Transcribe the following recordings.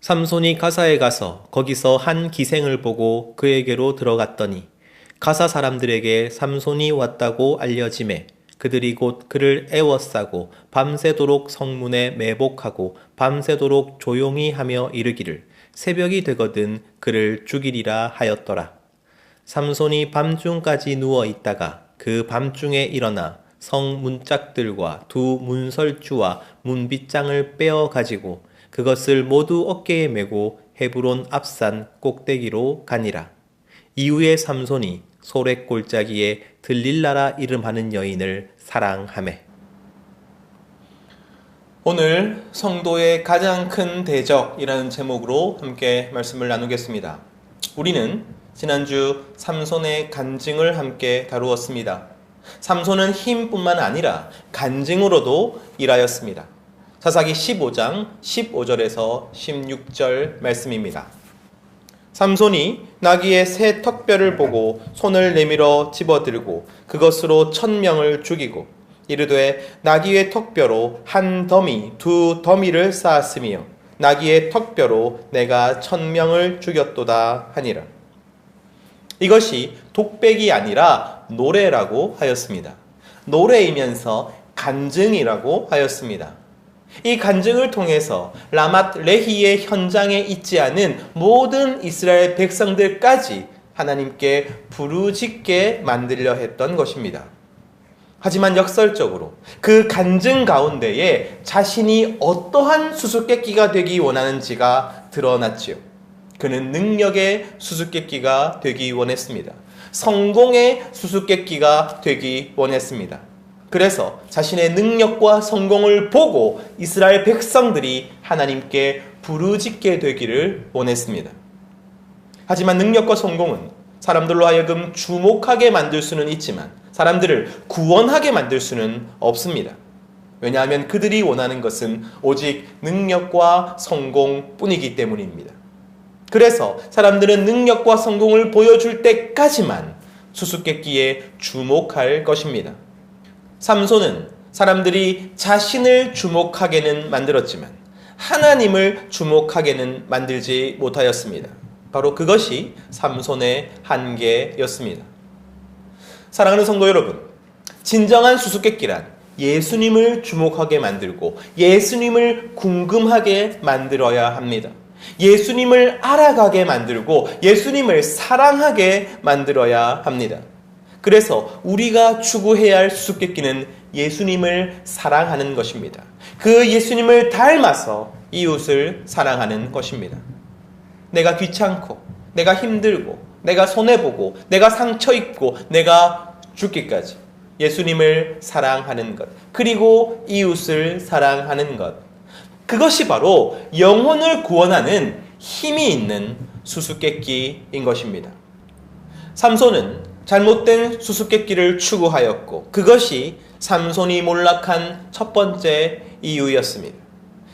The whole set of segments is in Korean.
삼손이 가사에 가서 거기서 한 기생을 보고 그에게로 들어갔더니 가사 사람들에게 삼손이 왔다고 알려지매 그들이 곧 그를 애워싸고 밤새도록 성문에 매복하고 밤새도록 조용히 하며 이르기를 새벽이 되거든 그를 죽이리라 하였더라. 삼손이 밤중까지 누워 있다가 그 밤중에 일어나 성 문짝들과 두 문설주와 문빗장을 빼어 가지고 그것을 모두 어깨에 메고 헤브론 앞산 꼭대기로 가니라. 이후에 삼손이 소렉 골짜기에 들릴라라 이름하는 여인을 사랑하매. 오늘 성도의 가장 큰 대적이라는 제목으로 함께 말씀을 나누겠습니다. 우리는 지난주 삼손의 간증을 함께 다루었습니다. 삼손은 힘뿐만 아니라 간증으로도 일하였습니다. 사사기 15장 15절에서 16절 말씀입니다. 삼손이 나귀의 새 턱뼈를 보고 손을 내밀어 집어들고 그것으로 1000명을 죽이고 이르되 나귀의 턱뼈로 한 더미 두 더미를 쌓았으며 나귀의 턱뼈로 내가 1000명을 죽였도다 하니라. 이것이 독백이 아니라 노래라고 하였습니다. 노래이면서 간증이라고 하였습니다. 이 간증을 통해서 라맛 레히의 현장에 있지 않은 모든 이스라엘 백성들까지 하나님께 부르짖게 만들려 했던 것입니다. 하지만 역설적으로 그 간증 가운데에 자신이 어떠한 수수께끼가 되기 원하는지가 드러났지요. 그는 능력의 수수께끼가 되기 원했습니다. 성공의 수수께끼가 되기 원했습니다. 그래서 자신의 능력과 성공을 보고 이스라엘 백성들이 하나님께 부르짖게 되기를 원했습니다. 하지만 능력과 성공은 사람들로 하여금 주목하게 만들 수는 있지만 사람들을 구원하게 만들 수는 없습니다. 왜냐하면 그들이 원하는 것은 오직 능력과 성공뿐이기 때문입니다. 그래서 사람들은 능력과 성공을 보여줄 때까지만 수수께끼에 주목할 것입니다. 삼손은 사람들이 자신을 주목하게는 만들었지만 하나님을 주목하게는 만들지 못하였습니다. 바로 그것이 삼손의 한계였습니다. 사랑하는 성도 여러분, 진정한 수수께끼란 예수님을 주목하게 만들고 예수님을 궁금하게 만들어야 합니다. 예수님을 알아가게 만들고 예수님을 사랑하게 만들어야 합니다. 그래서 우리가 추구해야 할 수수께끼는 예수님을 사랑하는 것입니다. 그 예수님을 닮아서 이웃을 사랑하는 것입니다. 내가 귀찮고 내가 힘들고 내가 손해보고 내가 상처입고 내가 죽기까지 예수님을 사랑하는 것, 그리고 이웃을 사랑하는 것, 그것이 바로 영혼을 구원하는 힘이 있는 수수께끼인 것입니다. 삼손은 잘못된 수수께끼를 추구하였고 그것이 삼손이 몰락한 첫 번째 이유였습니다.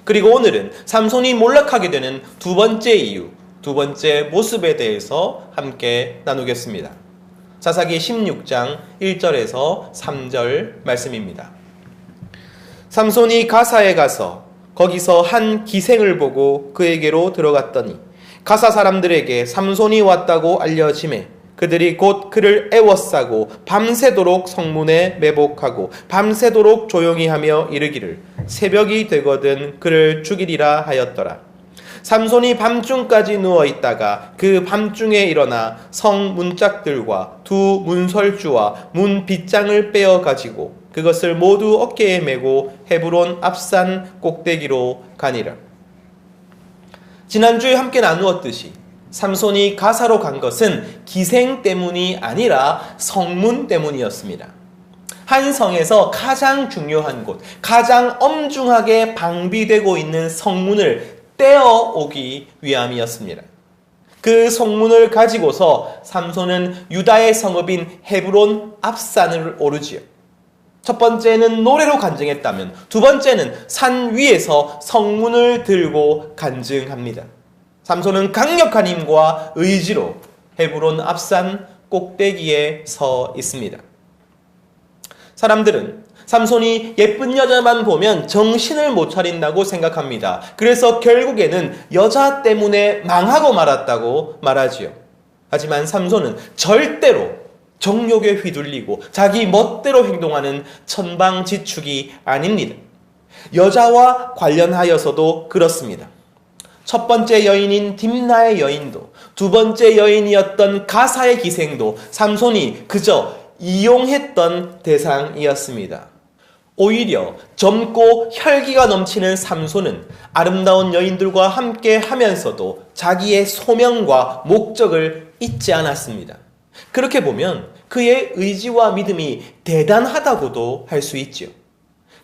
그리고 오늘은 삼손이 몰락하게 되는 두 번째 이유, 두 번째 모습에 대해서 함께 나누겠습니다. 사사기 16장 1절에서 3절 말씀입니다. 삼손이 가사에 가서 거기서 한 기생을 보고 그에게로 들어갔더니 가사 사람들에게 삼손이 왔다고 알려지매 그들이 곧 그를 애워싸고 밤새도록 성문에 매복하고 밤새도록 조용히 하며 이르기를 새벽이 되거든 그를 죽이리라 하였더라. 삼손이 밤중까지 누워있다가 그 밤중에 일어나 성 문짝들과 두 문설주와 문 빗장을 빼어 가지고 그것을 모두 어깨에 메고 헤브론 앞산 꼭대기로 가니라. 지난주에 함께 나누었듯이 삼손이 가사로 간 것은 기생 때문이 아니라 성문 때문이었습니다. 한 성에서 가장 중요한 곳, 가장 엄중하게 방비되고 있는 성문을 떼어오기 위함이었습니다. 그 성문을 가지고서 삼손은 유다의 성읍인 헤브론 앞산을 오르지요. 첫 번째는 노래로 간증했다면 두 번째는 산 위에서 성문을 들고 간증합니다. 삼손은 강력한 힘과 의지로 헤브론 앞산 꼭대기에 서 있습니다. 사람들은 삼손이 예쁜 여자만 보면 정신을 못 차린다고 생각합니다. 그래서 결국에는 여자 때문에 망하고 말았다고 말하지요. 하지만 삼손은 절대로 정욕에 휘둘리고 자기 멋대로 행동하는 천방지축이 아닙니다. 여자와 관련하여서도 그렇습니다. 첫 번째 여인인 딥나의 여인도, 두 번째 여인이었던 가사의 기생도 삼손이 그저 이용했던 대상이었습니다. 오히려 젊고 혈기가 넘치는 삼손은 아름다운 여인들과 함께 하면서도 자기의 소명과 목적을 잊지 않았습니다. 그렇게 보면 그의 의지와 믿음이 대단하다고도 할 수 있죠.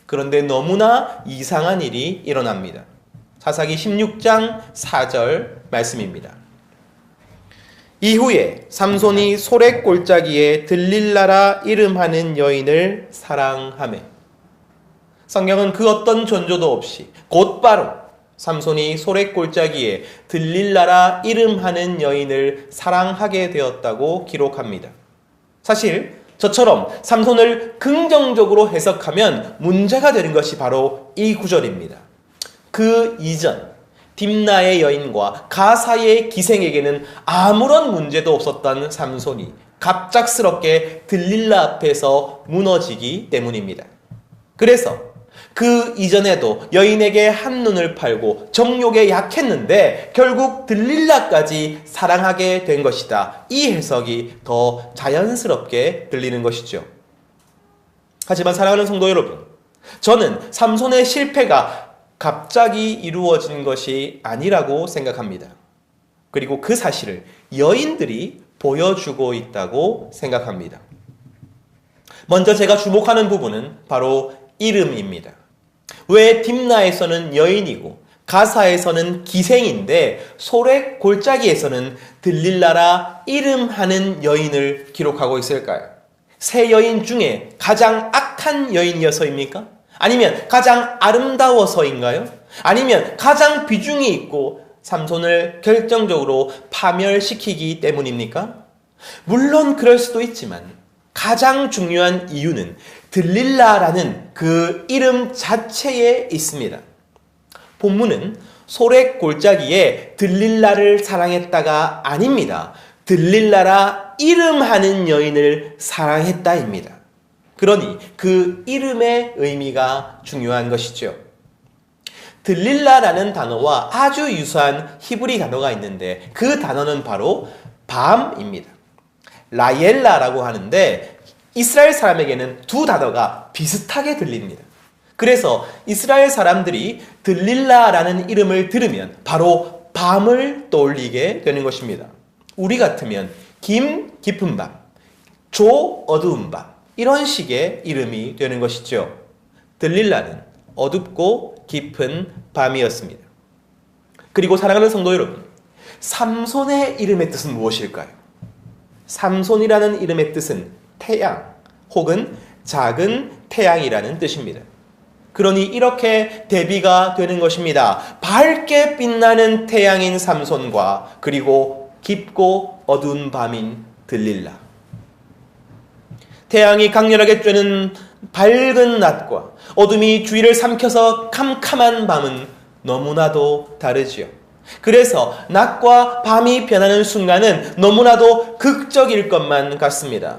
그런데 너무나 이상한 일이 일어납니다. 사사기 16장 4절 말씀입니다. 이후에 삼손이 소렛 골짜기에 들릴라라 이름하는 여인을 사랑하매. 성경은 그 어떤 전조도 없이 곧바로 삼손이 소렛 골짜기에 들릴라라 이름하는 여인을 사랑하게 되었다고 기록합니다. 사실 저처럼 삼손을 긍정적으로 해석하면 문제가 되는 것이 바로 이 구절입니다. 그 이전 딥나의 여인과 가사의 기생에게는 아무런 문제도 없었던 삼손이 갑작스럽게 들릴라 앞에서 무너지기 때문입니다. 그래서 그 이전에도 여인에게 한눈을 팔고 정욕에 약했는데 결국 들릴라까지 사랑하게 된 것이다. 이 해석이 더 자연스럽게 들리는 것이죠. 하지만 사랑하는 성도 여러분, 저는 삼손의 실패가 갑자기 이루어진 것이 아니라고 생각합니다. 그리고 그 사실을 여인들이 보여주고 있다고 생각합니다. 먼저 제가 주목하는 부분은 바로 이름입니다. 왜 딥나에서는 여인이고 가사에서는 기생인데 소렛 골짜기에서는 들릴라라 이름하는 여인을 기록하고 있을까요? 세 여인 중에 가장 악한 여인이어서입니까? 아니면 가장 아름다워서인가요? 아니면 가장 비중이 있고 삼손을 결정적으로 파멸시키기 때문입니까? 물론 그럴 수도 있지만 가장 중요한 이유는 들릴라라는 그 이름 자체에 있습니다. 본문은 소렛 골짜기에 들릴라를 사랑했다가 아닙니다. 들릴라라 이름하는 여인을 사랑했다입니다. 그러니 그 이름의 의미가 중요한 것이죠. 들릴라라는 단어와 아주 유사한 히브리 단어가 있는데 그 단어는 바로 밤입니다. 라엘라라고 하는데 이스라엘 사람에게는 두 단어가 비슷하게 들립니다. 그래서 이스라엘 사람들이 들릴라라는 이름을 들으면 바로 밤을 떠올리게 되는 것입니다. 우리 같으면 김 깊은 밤, 조 어두운 밤 이런 식의 이름이 되는 것이죠. 들릴라는 어둡고 깊은 밤이었습니다. 그리고 사랑하는 성도 여러분, 삼손의 이름의 뜻은 무엇일까요? 삼손이라는 이름의 뜻은 태양 혹은 작은 태양이라는 뜻입니다. 그러니 이렇게 대비가 되는 것입니다. 밝게 빛나는 태양인 삼손과 그리고 깊고 어두운 밤인 들릴라. 태양이 강렬하게 쬐는 밝은 낮과 어둠이 주위를 삼켜서 캄캄한 밤은 너무나도 다르지요. 그래서 낮과 밤이 변하는 순간은 너무나도 극적일 것만 같습니다.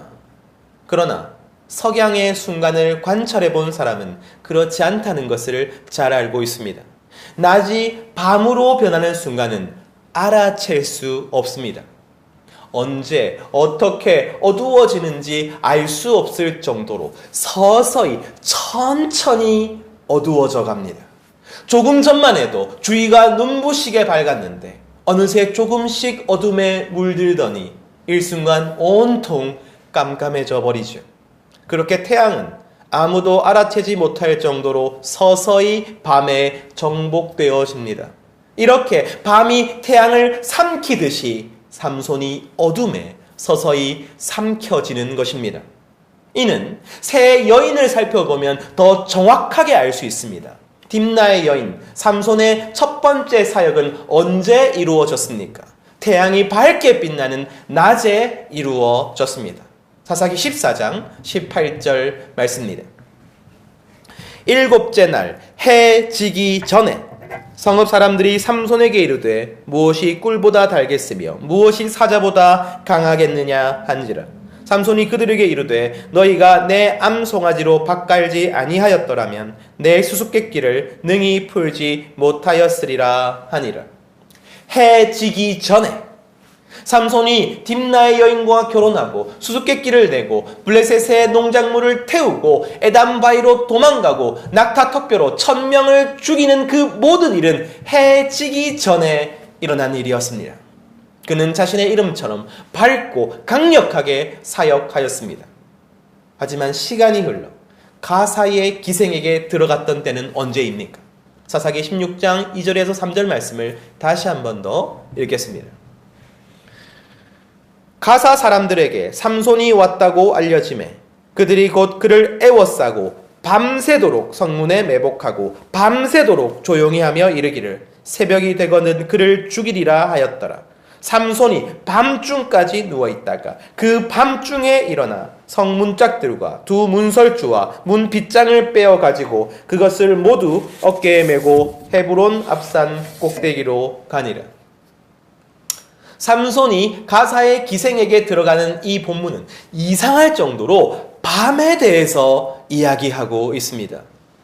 그러나 석양의 순간을 관찰해 본 사람은 그렇지 않다는 것을 잘 알고 있습니다. 낮이 밤으로 변하는 순간은 알아챌 수 없습니다. 언제 어떻게 어두워지는지 알 수 없을 정도로 서서히 천천히 어두워져 갑니다. 조금 전만 해도 주위가 눈부시게 밝았는데 어느새 조금씩 어둠에 물들더니 일순간 온통 깜깜해져 버리죠. 그렇게 태양은 아무도 알아채지 못할 정도로 서서히 밤에 정복되어집니다. 이렇게 밤이 태양을 삼키듯이 삼손이 어둠에 서서히 삼켜지는 것입니다. 이는 세 여인을 살펴보면 더 정확하게 알 수 있습니다. 딥나의 여인, 삼손의 첫 번째 사역은 언제 이루어졌습니까? 태양이 밝게 빛나는 낮에 이루어졌습니다. 사사기 14장 18절 말씀입니다. 일곱째 날 해 지기 전에 성읍 사람들이 삼손에게 이르되 무엇이 꿀보다 달겠으며 무엇이 사자보다 강하겠느냐 한지라. 삼손이 그들에게 이르되 너희가 내 암송아지로 밭갈지 아니하였더라면 내 수수께끼를 능히 풀지 못하였으리라 하니라. 해 지기 전에 삼손이 딥나의 여인과 결혼하고 수수께끼를 내고 블레셋의 농작물을 태우고 에담바이로 도망가고 낙타 턱뼈로 1000명을 죽이는 그 모든 일은 해 지기 전에 일어난 일이었습니다. 그는 자신의 이름처럼 밝고 강력하게 사역하였습니다. 하지만 시간이 흘러 가사의 기생에게 들어갔던 때는 언제입니까? 사사기 16장 2절에서 3절 말씀을 다시 한 번 더 읽겠습니다. 가사 사람들에게 삼손이 왔다고 알려지매 그들이 곧 그를 애워싸고 밤새도록 성문에 매복하고 밤새도록 조용히 하며 이르기를 새벽이 되거든 그를 죽이리라 하였더라. 삼손이 밤중까지 누워있다가 그 밤중에 일어나 성문짝들과 두 문설주와 문 빗장을 빼어가지고 그것을 모두 어깨에 메고 헤브론 앞산 꼭대기로 가니라. 삼손이 가사의 기생에게 들어가는 이 본문은 이상할 정도로 밤에 대해서 이야기하고 있습니다.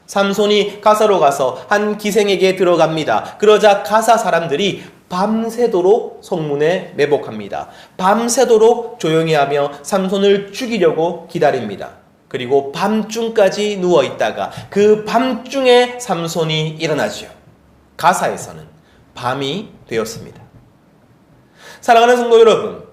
삼손이 가사로 가서 한 기생에게 들어갑니다. 그러자 가사 사람들이 밤새도록 성문에 매복합니다. 밤새도록 조용히 하며 삼손을 죽이려고 기다립니다. 그리고 밤중까지 누워있다가 그 밤중에 삼손이 일어나죠. 가사에서는 밤이 되었습니다. 사랑하는 성도 여러분,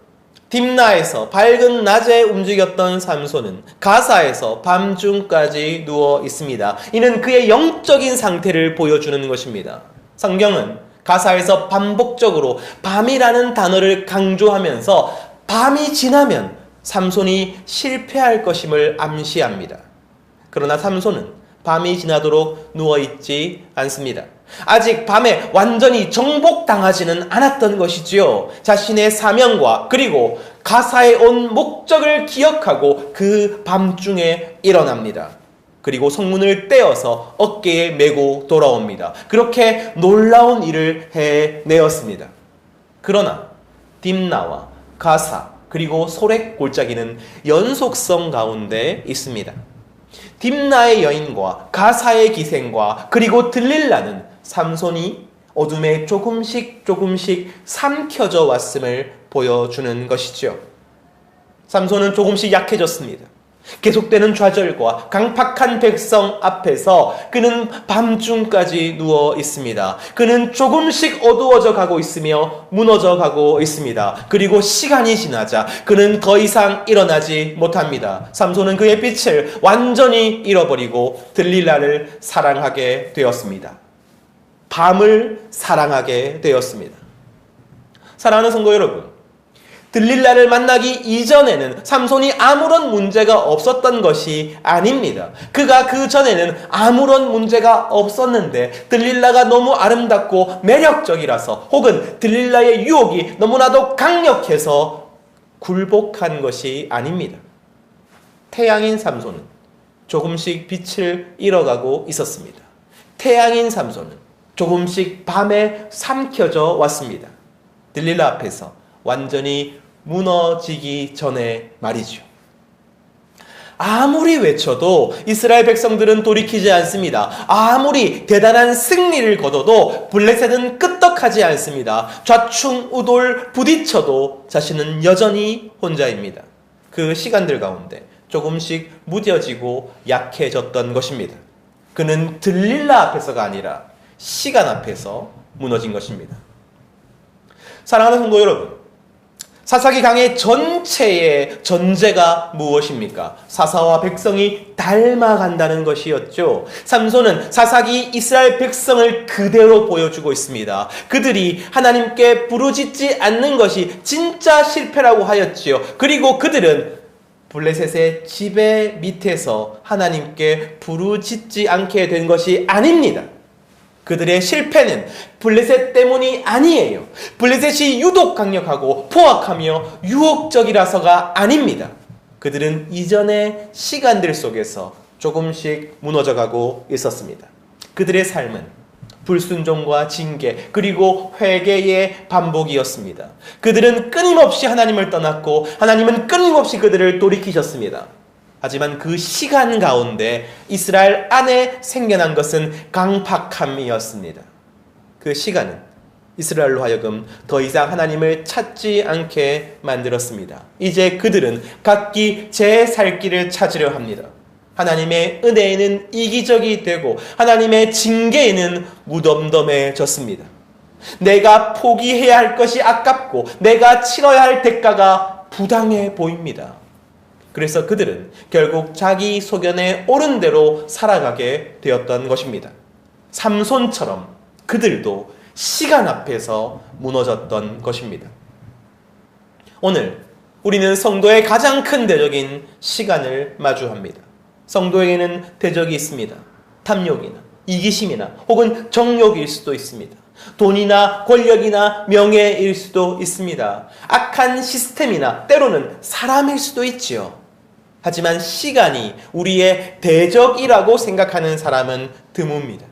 딥나에서 밝은 낮에 움직였던 삼손은 가사에서 밤중까지 누워 있습니다. 이는 그의 영적인 상태를 보여주는 것입니다. 성경은 가사에서 반복적으로 밤이라는 단어를 강조하면서 밤이 지나면 삼손이 실패할 것임을 암시합니다. 그러나 삼손은 밤이 지나도록 누워있지 않습니다. 아직 밤에 완전히 정복당하지는 않았던 것이지요. 자신의 사명과 그리고 가사에 온 목적을 기억하고 그 밤중에 일어납니다. 그리고 성문을 떼어서 어깨에 메고 돌아옵니다. 그렇게 놀라운 일을 해내었습니다. 그러나 딥나와 가사 그리고 소렉 골짜기는 연속성 가운데 있습니다. 딥나의 여인과 가사의 기생과 그리고 들릴라는 삼손이 어둠에 조금씩 삼켜져 왔음을 보여주는 것이죠. 삼손은 조금씩 약해졌습니다. 계속되는 좌절과 강팍한 백성 앞에서 그는 밤중까지 누워 있습니다. 그는 조금씩 어두워져 가고 있으며 무너져 가고 있습니다. 그리고 시간이 지나자 그는 더 이상 일어나지 못합니다. 삼손은 그의 빛을 완전히 잃어버리고 들릴라를 사랑하게 되었습니다. 밤을 사랑하게 되었습니다. 사랑하는 성도 여러분, 들릴라를 만나기 이전에는 삼손이 아무런 문제가 없었던 것이 아닙니다. 그가 그 전에는 아무런 문제가 없었는데 들릴라가 너무 아름답고 매력적이라서 혹은 들릴라의 유혹이 너무나도 강력해서 굴복한 것이 아닙니다. 태양인 삼손은 조금씩 빛을 잃어가고 있었습니다. 태양인 삼손은 조금씩 밤에 삼켜져 왔습니다. 들릴라 앞에서 완전히 무너지기 전에 말이죠. 아무리 외쳐도 이스라엘 백성들은 돌이키지 않습니다. 아무리 대단한 승리를 거둬도 블레셋은 끄떡하지 않습니다. 좌충우돌 부딪혀도 자신은 여전히 혼자입니다. 그 시간들 가운데 조금씩 무뎌지고 약해졌던 것입니다. 그는 들릴라 앞에서가 아니라 시간 앞에서 무너진 것입니다. 사랑하는 성도 여러분, 사사기 강의 전체의 전제가 무엇입니까? 사사와 백성이 닮아간다는 것이었죠. 삼손은 사사기 이스라엘 백성을 그대로 보여주고 있습니다. 그들이 하나님께 부르짖지 않는 것이 진짜 실패라고 하였지요. 그리고 그들은 블레셋의 지배 밑에서 하나님께 부르짖지 않게 된 것이 아닙니다. 그들의 실패는 블레셋 때문이 아니에요. 블레셋이 유독 강력하고 포악하며 유혹적이라서가 아닙니다. 그들은 이전의 시간들 속에서 조금씩 무너져가고 있었습니다. 그들의 삶은 불순종과 징계 그리고 회개의 반복이었습니다. 그들은 끊임없이 하나님을 떠났고 하나님은 끊임없이 그들을 돌이키셨습니다. 하지만 그 시간 가운데 이스라엘 안에 생겨난 것은 강팍함이었습니다. 그 시간은 이스라엘로 하여금 더 이상 하나님을 찾지 않게 만들었습니다. 이제 그들은 각기 제 살 길을 찾으려 합니다. 하나님의 은혜에는 이기적이 되고 하나님의 징계에는 무덤덤해졌습니다. 내가 포기해야 할 것이 아깝고 내가 치러야 할 대가가 부당해 보입니다. 그래서 그들은 결국 자기 소견에 옳은 대로 살아가게 되었던 것입니다. 삼손처럼 그들도 시간 앞에서 무너졌던 것입니다. 오늘 우리는 성도의 가장 큰 대적인 시간을 마주합니다. 성도에게는 대적이 있습니다. 탐욕이나 이기심이나 혹은 정욕일 수도 있습니다. 돈이나 권력이나 명예일 수도 있습니다. 악한 시스템이나 때로는 사람일 수도 있지요. 하지만 시간이 우리의 대적이라고 생각하는 사람은 드뭅니다.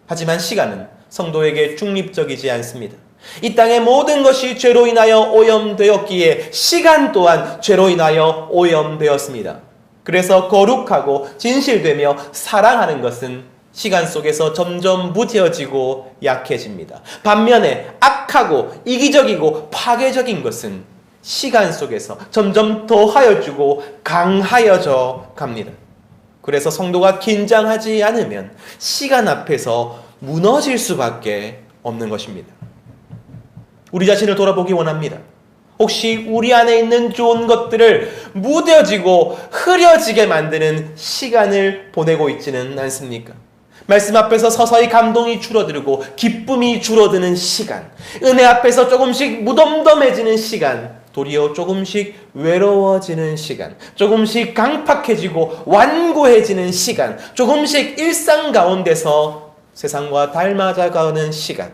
하지만 시간은 성도에게 중립적이지 않습니다. 이 땅의 모든 것이 죄로 인하여 오염되었기에 시간 또한 죄로 인하여 오염되었습니다. 그래서 거룩하고 진실되며 사랑하는 것은 시간 속에서 점점 무뎌지고 약해집니다. 반면에 악하고 이기적이고 파괴적인 것은 시간 속에서 점점 더하여지고 강하여져 갑니다. 그래서 성도가 긴장하지 않으면 시간 앞에서 무너질 수밖에 없는 것입니다. 우리 자신을 돌아보기 원합니다. 혹시 우리 안에 있는 좋은 것들을 무뎌지고 흐려지게 만드는 시간을 보내고 있지는 않습니까? 말씀 앞에서 서서히 감동이 줄어들고 기쁨이 줄어드는 시간, 은혜 앞에서 조금씩 무덤덤해지는 시간, 도리어 조금씩 외로워지는 시간, 조금씩 강팍해지고 완고해지는 시간, 조금씩 일상 가운데서 세상과 닮아가는 시간,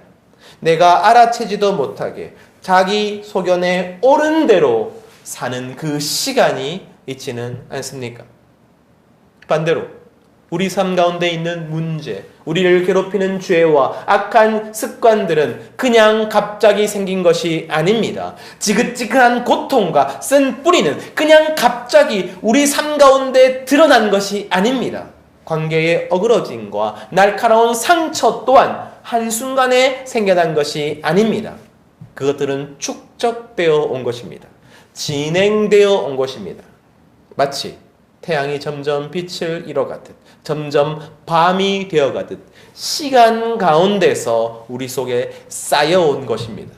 내가 알아채지도 못하게 자기 소견에 옳은 대로 사는 그 시간이 있지는 않습니까? 반대로 우리 삶 가운데 있는 문제, 우리를 괴롭히는 죄와 악한 습관들은 그냥 갑자기 생긴 것이 아닙니다. 지긋지긋한 고통과 쓴 뿌리는 그냥 갑자기 우리 삶 가운데 드러난 것이 아닙니다. 관계의 어그러짐과 날카로운 상처 또한 한순간에 생겨난 것이 아닙니다. 그것들은 축적되어 온 것입니다. 진행되어 온 것입니다. 마치 태양이 점점 빛을 잃어가듯 점점 밤이 되어가듯 시간 가운데서 우리 속에 쌓여온 것입니다.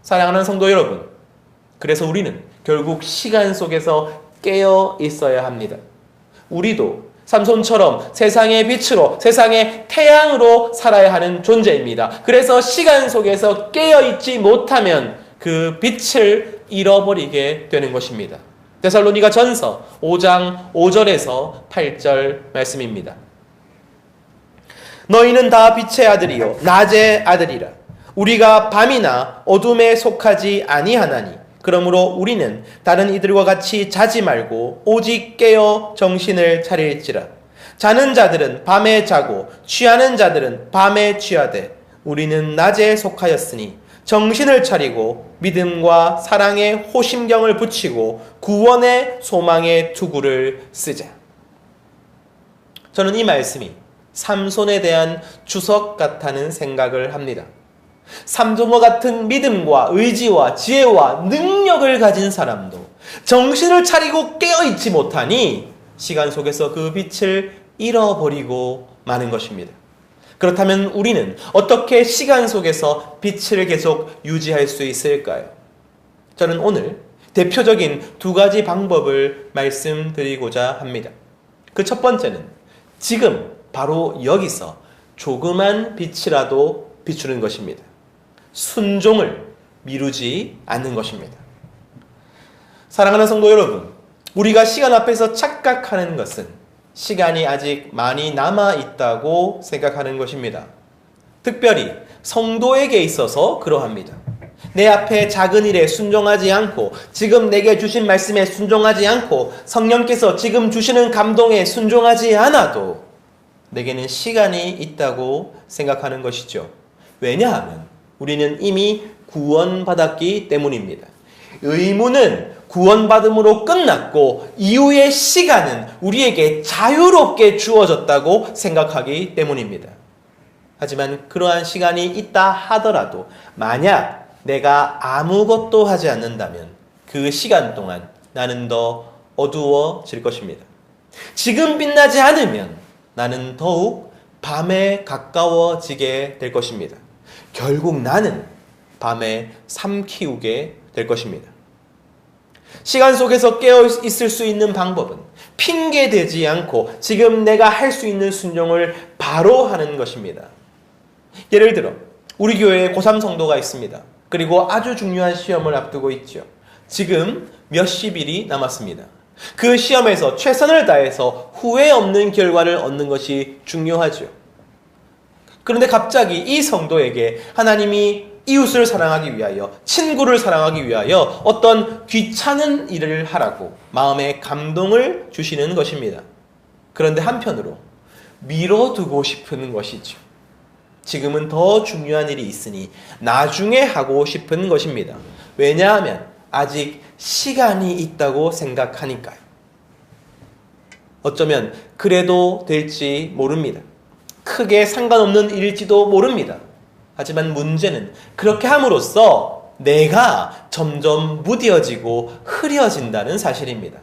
사랑하는 성도 여러분, 그래서 우리는 결국 시간 속에서 깨어 있어야 합니다. 우리도 삼손처럼 세상의 빛으로, 세상의 태양으로 살아야 하는 존재입니다. 그래서 시간 속에서 깨어있지 못하면 그 빛을 잃어버리게 되는 것입니다. 데살로니가 전서 5장 5절에서 8절 말씀입니다. 너희는 다 빛의 아들이요 낮의 아들이라. 우리가 밤이나 어둠에 속하지 아니하나니 그러므로 우리는 다른 이들과 같이 자지 말고 오직 깨어 정신을 차릴지라. 자는 자들은 밤에 자고 취하는 자들은 밤에 취하되 우리는 낮에 속하였으니 정신을 차리고 믿음과 사랑의 호심경을 붙이고 구원의 소망의 투구를 쓰자. 저는 이 말씀이 삼손에 대한 주석 같다는 생각을 합니다. 삼손과 같은 믿음과 의지와 지혜와 능력을 가진 사람도 정신을 차리고 깨어있지 못하니 시간 속에서 그 빛을 잃어버리고 마는 것입니다. 그렇다면 우리는 어떻게 시간 속에서 빛을 계속 유지할 수 있을까요? 저는 오늘 대표적인 두 가지 방법을 말씀드리고자 합니다. 그 첫 번째는 지금 바로 여기서 조그만 빛이라도 비추는 것입니다. 순종을 미루지 않는 것입니다. 사랑하는 성도 여러분, 우리가 시간 앞에서 착각하는 것은 시간이 아직 많이 남아있다고 생각하는 것입니다. 특별히 성도에게 있어서 그러합니다. 내 앞에 작은 일에 순종하지 않고 지금 내게 주신 말씀에 순종하지 않고 성령께서 지금 주시는 감동에 순종하지 않아도 내게는 시간이 있다고 생각하는 것이죠. 왜냐하면 우리는 이미 구원받았기 때문입니다. 의무는 구원받음으로 끝났고 이후의 시간은 우리에게 자유롭게 주어졌다고 생각하기 때문입니다. 하지만 그러한 시간이 있다 하더라도 만약 내가 아무것도 하지 않는다면 그 시간 동안 나는 더 어두워질 것입니다. 지금 빛나지 않으면 나는 더욱 밤에 가까워지게 될 것입니다. 결국 나는 밤에 삼키우게 될 것입니다. 시간 속에서 깨어 있을 수 있는 방법은 핑계대지 않고 지금 내가 할 수 있는 순종을 바로 하는 것입니다. 예를 들어 우리 교회에 고3 성도가 있습니다. 그리고 아주 중요한 시험을 앞두고 있죠. 지금 몇십 일이 남았습니다. 그 시험에서 최선을 다해서 후회 없는 결과를 얻는 것이 중요하죠. 그런데 갑자기 이 성도에게 하나님이 이웃을 사랑하기 위하여, 친구를 사랑하기 위하여 어떤 귀찮은 일을 하라고 마음에 감동을 주시는 것입니다. 그런데 한편으로 미뤄두고 싶은 것이죠. 지금은 더 중요한 일이 있으니 나중에 하고 싶은 것입니다. 왜냐하면 아직 시간이 있다고 생각하니까요. 어쩌면 그래도 될지 모릅니다. 크게 상관없는 일일지도 모릅니다. 하지만 문제는 그렇게 함으로써 내가 점점 무뎌지고 흐려진다는 사실입니다.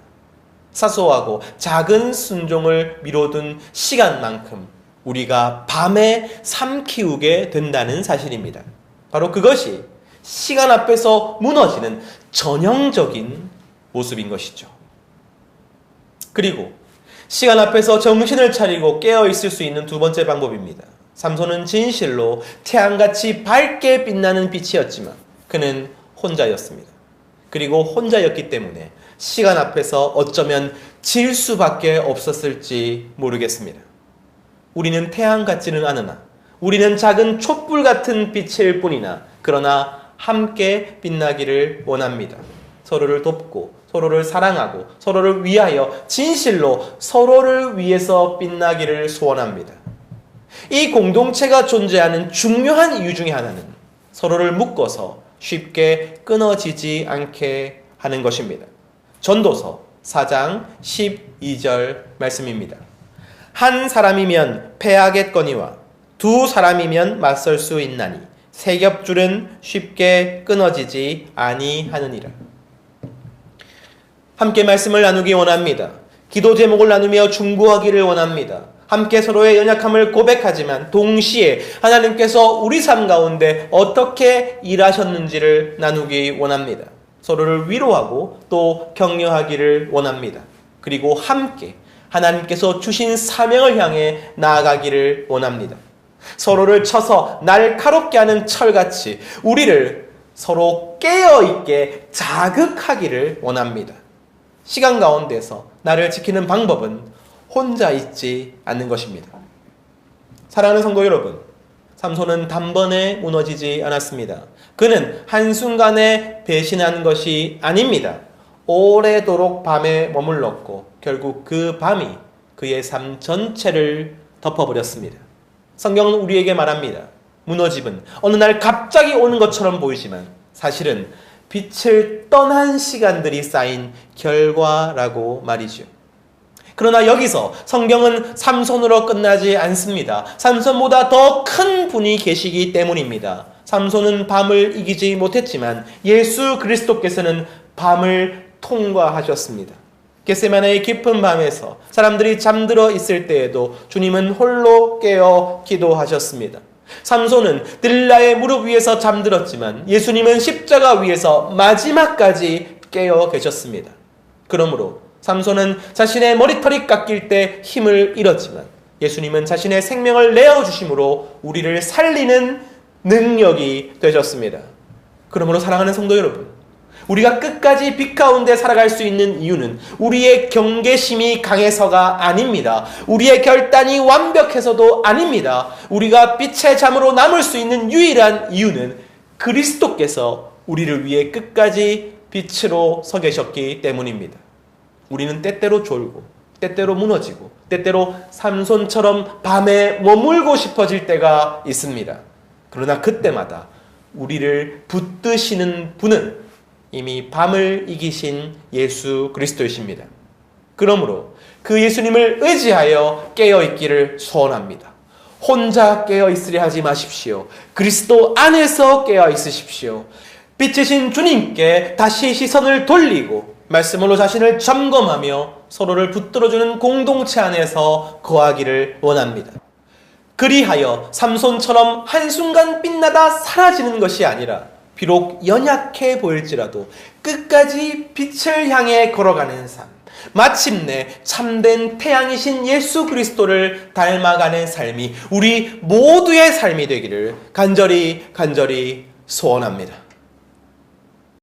사소하고 작은 순종을 미뤄둔 시간만큼 우리가 밤에 삼키우게 된다는 사실입니다. 바로 그것이 시간 앞에서 무너지는 전형적인 모습인 것이죠. 그리고 시간 앞에서 정신을 차리고 깨어 있을 수 있는 두 번째 방법입니다. 삼손은 진실로 태양같이 밝게 빛나는 빛이었지만 그는 혼자였습니다. 그리고 혼자였기 때문에 시간 앞에서 어쩌면 질 수밖에 없었을지 모르겠습니다. 우리는 태양 같지는 않으나 우리는 작은 촛불 같은 빛일 뿐이나 그러나 함께 빛나기를 원합니다. 서로를 돕고 서로를 사랑하고 서로를 위하여 진실로 서로를 위해서 빛나기를 소원합니다. 이 공동체가 존재하는 중요한 이유 중에 하나는 서로를 묶어서 쉽게 끊어지지 않게 하는 것입니다. 전도서 4장 12절 말씀입니다. 한 사람이면 패하겠거니와 두 사람이면 맞설 수 있나니 세 겹줄은 쉽게 끊어지지 아니하느니라. 함께 말씀을 나누기 원합니다. 기도 제목을 나누며 중보하기를 원합니다. 함께 서로의 연약함을 고백하지만 동시에 하나님께서 우리 삶 가운데 어떻게 일하셨는지를 나누기 원합니다. 서로를 위로하고 또 격려하기를 원합니다. 그리고 함께 하나님께서 주신 사명을 향해 나아가기를 원합니다. 서로를 쳐서 날카롭게 하는 철같이 우리를 서로 깨어있게 자극하기를 원합니다. 시간 가운데서 나를 지키는 방법은 혼자 있지 않는 것입니다. 사랑하는 성도 여러분, 삼손은 단번에 무너지지 않았습니다. 그는 한순간에 배신한 것이 아닙니다. 오래도록 밤에 머물렀고 결국 그 밤이 그의 삶 전체를 덮어버렸습니다. 성경은 우리에게 말합니다. 무너짐은 어느 날 갑자기 오는 것처럼 보이지만 사실은 빛을 떠난 시간들이 쌓인 결과라고 말이죠. 그러나 여기서 성경은 삼손으로 끝나지 않습니다. 삼손보다 더 큰 분이 계시기 때문입니다. 삼손은 밤을 이기지 못했지만 예수 그리스도께서는 밤을 통과하셨습니다. 겟세마네의 깊은 밤에서 사람들이 잠들어 있을 때에도 주님은 홀로 깨어 기도하셨습니다. 삼손은 들라의 무릎 위에서 잠들었지만 예수님은 십자가 위에서 마지막까지 깨어 계셨습니다. 그러므로 삼손은 자신의 머리털이 깎일 때 힘을 잃었지만 예수님은 자신의 생명을 내어주심으로 우리를 살리는 능력이 되셨습니다. 그러므로 사랑하는 성도 여러분, 우리가 끝까지 빛 가운데 살아갈 수 있는 이유는 우리의 경계심이 강해서가 아닙니다. 우리의 결단이 완벽해서도 아닙니다. 우리가 빛의 잠으로 남을 수 있는 유일한 이유는 그리스도께서 우리를 위해 끝까지 빛으로 서 계셨기 때문입니다. 우리는 때때로 졸고 때때로 무너지고 때때로 삼손처럼 밤에 머물고 싶어질 때가 있습니다. 그러나 그때마다 우리를 붙드시는 분은 이미 밤을 이기신 예수 그리스도이십니다. 그러므로 그 예수님을 의지하여 깨어있기를 소원합니다. 혼자 깨어있으려 하지 마십시오. 그리스도 안에서 깨어있으십시오. 빛이신 주님께 다시 시선을 돌리고 말씀으로 자신을 점검하며 서로를 붙들어주는 공동체 안에서 거하기를 원합니다. 그리하여 삼손처럼 한순간 빛나다 사라지는 것이 아니라 비록 연약해 보일지라도 끝까지 빛을 향해 걸어가는 삶, 마침내 참된 태양이신 예수 그리스도를 닮아가는 삶이 우리 모두의 삶이 되기를 간절히 소원합니다.